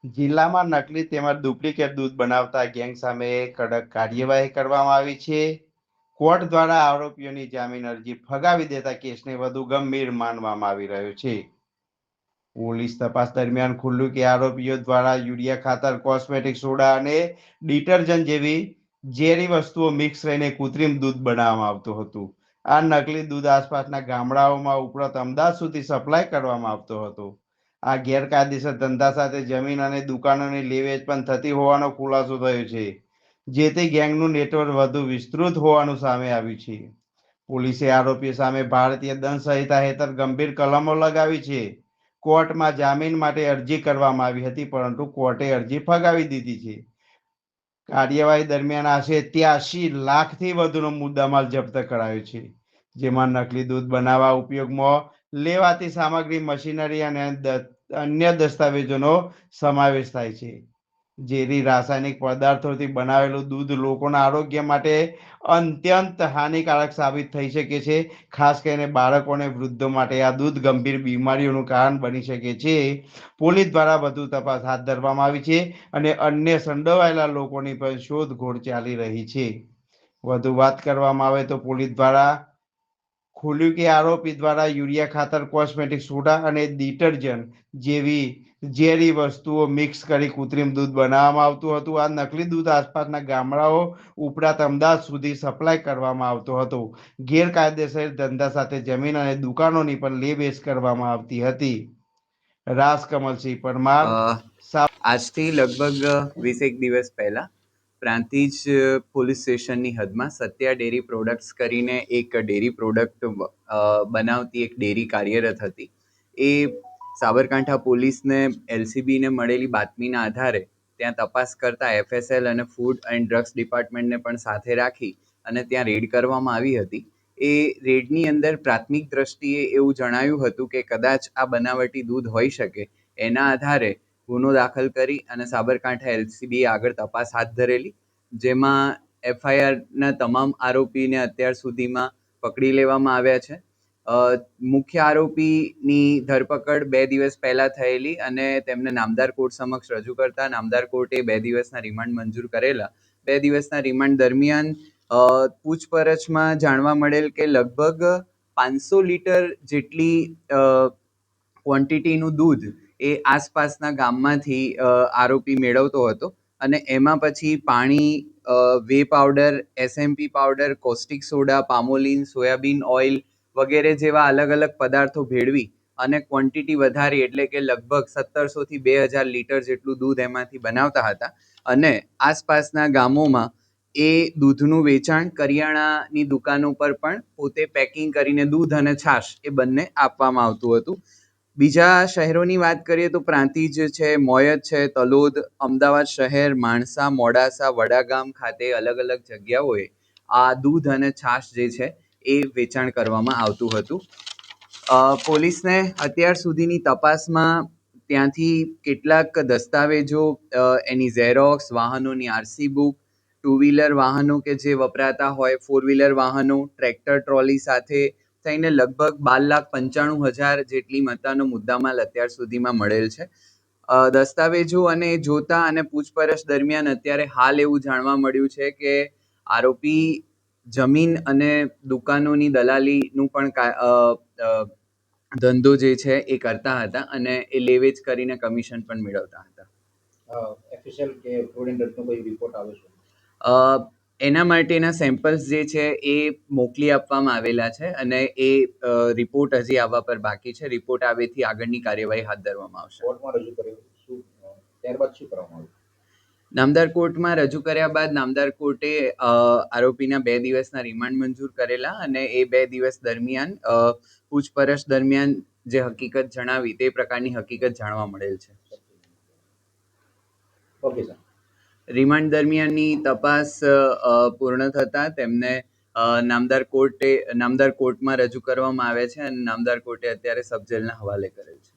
જિલ્લામાં નકલી તેમજ ડુપ્લિકેટ દૂધ બનાવતા ગેંગ સામે કડક કાર્યવાહી કરવામાં આવી છે. કોર્ટ દ્વારા આરોપીઓની જામીન અરજી ફગાવી દેતા કેસને વધુ ગંભીર માનવામાં આવી રહ્યો છે. પોલીસ તપાસ દરમિયાન ખુલ્લું કે આરોપીઓ દ્વારા યુરિયા ખાતર, કોસ્મેટિક સોડા અને ડિટર્જન્ટ જેવી ઝેરી વસ્તુઓ મિક્સ કરીને કૃત્રિમ દૂધ બનાવવામાં આવતું હતું. આ નકલી દૂધ આસપાસના ગામડાઓમાં ઉપરાંત અમદાવાદ સુધી સપ્લાય કરવામાં આવતો હતો. આ ગેરકાયદેસર ધંધા સાથે જમીન અને દુકાનોની લે વેચ પણ થતી હોવાનો ખુલાસો થયો છે. જેથી ગેંગનું નેટવર્ક વધુ વિસ્તૃત હોવાનું સામે આવ્યું છે. પોલીસે આરોપીઓ સામે ભારતીય દંડ સંહિતા હેઠળ ગંભીર કલમો લગાવી છે. કોર્ટમાં જામીન માટે અરજી કરવામાં આવી હતી, પરંતુ કોર્ટે અરજી ફગાવી દીધી છે. કાર્યવાહી દરમિયાન આશરે 83 લાખથી વધુનો મુદ્દામાલ જપ્ત કરાયો છે, જેમાં નકલી દૂધ બનાવવા ઉપયોગમાં લેવાતી સામગ્રી, મશીનરી અને અન્ય દસ્તાવેજોનો સમાવેશ થાય છે. ઝેરી રાસાયણિક પદાર્થોથી બનાવેલું દૂધ લોકોના આરોગ્ય માટે અત્યંત હાનિકારક સાબિત થઈ શકે છે. ખાસ કરીને બાળકો અને વૃદ્ધો માટે આ દૂધ ગંભીર બીમારીઓનું કારણ બની શકે છે. પોલીસ દ્વારા વધુ તપાસ હાથ ધરવામાં આવી છે અને અન્ય સંડોવાયેલા લોકોની પણ શોધખોળ ચાલી રહી છે. વધુ વાત કરવામાં આવે તો પોલીસ દ્વારા ખુલ્યું કે આરોપી દ્વારા યુરિયા ખાતર, કોસ્મેટિક સોડા અને ડિટર્જન્ટ જેવી ઝેરી વસ્તુઓ મિક્સ કરી કૃત્રિમ દૂધ બનાવવામાં આવતું હતું. આ નકલી દૂધ આસપાસના ગામડાઓ ઉપરાંત અમદાવાદ સુધી સપ્લાય કરવામાં આવતો હતો. ગેરકાયદેસર ધંધા સાથે જમીન અને દુકાનોની પણ લે વેચ કરવામાં આવતી હતી. રાજકમલસિંહ પરમાર. આજથી લગભગ 20 દિવસ પહેલા પ્રાંતિજ પોલીસ સ્ટેશનની હદમાં સત્યા ડેરી પ્રોડક્ટ્સ કરીને એક ડેરી પ્રોડક્ટ બનાવતી એક ડેરી કાર્યરત હતી. એ સાબરકાંઠા પોલીસને એલસીબીને મળેલી બાતમીના આધારે ત્યાં તપાસ કરતા એફએસએલ અને ફૂડ એન્ડ ડ્રગ્સ ડિપાર્ટમેન્ટને પણ સાથે રાખી અને ત્યાં રેડ કરવામાં આવી હતી. એ રેડની અંદર પ્રાથમિક દ્રષ્ટિએ એવું જણાયું હતું કે કદાચ આ બનાવટી દૂધ હોઈ શકે. એના આધારે ગુનો દાખલ કરી અને સાબરકાંઠા એલસીબીએ આગળ તપાસ હાથ ધરેલી, જેમાં એફઆઈઆરના તમામ આરોપીને અત્યાર સુધીમાં પકડી લેવામાં આવ્યા છે. મુખ્ય આરોપીની ધરપકડ 2 દિવસ પહેલા થયેલી અને તેમને નામદાર કોર્ટ સમક્ષ રજૂ કરતા નામદાર કોર્ટે 2 દિવસના રિમાન્ડ મંજૂર કરેલા. 2 દિવસના રિમાન્ડ દરમિયાન પૂછપરછમાં જાણવા મળેલ કે લગભગ 500 લીટર જેટલી ક્વોન્ટિટીનું દૂધ એ આસપાસના ગામમાંથી આરોપી મેળવતો હતો અને એમાં પછી પાણી, whey powder, SMP powder, caustic soda, palmolein, soybean oil વગેરે જેવા અલગ અલગ પદાર્થો ભેળવી અને ક્વોન્ટિટી વધારી, એટલે કે લગભગ 1700થી 2000 લીટર જેટલું દૂધ એમાંથી બનાવતા હતા. અને આસપાસના ગામોમાં એ દૂધનું વેચાણ કરિયાણાની દુકાનો પર પણ પોતે પેકિંગ કરીને દૂધ અને છાશ એ બંને આપવામાં આવતું હતું. બીજા શહેરોની વાત કરીએ તો પ્રાંતિજ છે, મોયત છે, તલોદ, અમદાવાદ શહેર, માણસા, મોડાસા, વડાગામ ખાતે અલગ અલગ જગ્યાઓએ આ દૂધ અને છાશ જે છે એ વેચાણ કરવામાં આવતું હતું. પોલીસને અત્યાર સુધીની તપાસમાં ત્યાંથી કેટલાક દસ્તાવેજો, એની ઝેરોક્સ, વાહનોની આરસી બુક, 2 વ્હીલર વાહનો કે જે વપરાતા હોય, 4 વ્હીલર વાહનો, ટ્રેક્ટર ટ્રોલી સાથે થઈને લગભગ 12,95,000 જેટલી મત્તાનો મુદ્દામાલ અત્યાર સુધીમાં મળેલ છે. દસ્તાવેજો અને જોતા અને પૂછપરછ દરમિયાન અત્યારે હાલ એવું જાણવા મળ્યું છે કે આરોપી જમીન અને દુકાનોની દલાલીનું પણ ધંધો જે છે એ કરતા હતા અને એ લેવેચ કરીને કમિશન પણ મેળવતા હતા. એફએસએલ કે ફૂડ એન્ડ ડ્રગ્સનો કોઈ રિપોર્ટ આવે છે? એના માટેના સેમ્પલ્સ જે છે એ મોકલી આપવામાં આવેલા છે અને એ રિપોર્ટ હજી આવવા પર બાકી છે. રિપોર્ટ આવેથી આગળની કાર્યવાહી હાથ ધરવામાં આવશે. કોર્ટમાં રજૂ કર્યું, ત્યારબાદ શું કરવામાં આવ્યું? નામદાર કોર્ટમાં રજૂ કર્યા બાદ નામદાર કોર્ટે આરોપીના 2 દિવસના રિમાન્ડ મંજૂર કરેલા અને એ 2 દિવસ દરમિયાન પૂછપરછ દરમિયાન જે હકીકત જણાવી તે પ્રકારની હકીકત જાણવા મળેલ છે. Okay sir. રિમાન્ડ દરમિયાનની તપાસ પૂર્ણ થતાં તેમને નામદાર કોર્ટમાં રજૂ કરવામાં આવે છે અને નામદાર કોર્ટે અત્યારે સબ જેલના હવાલે કરેલ છે.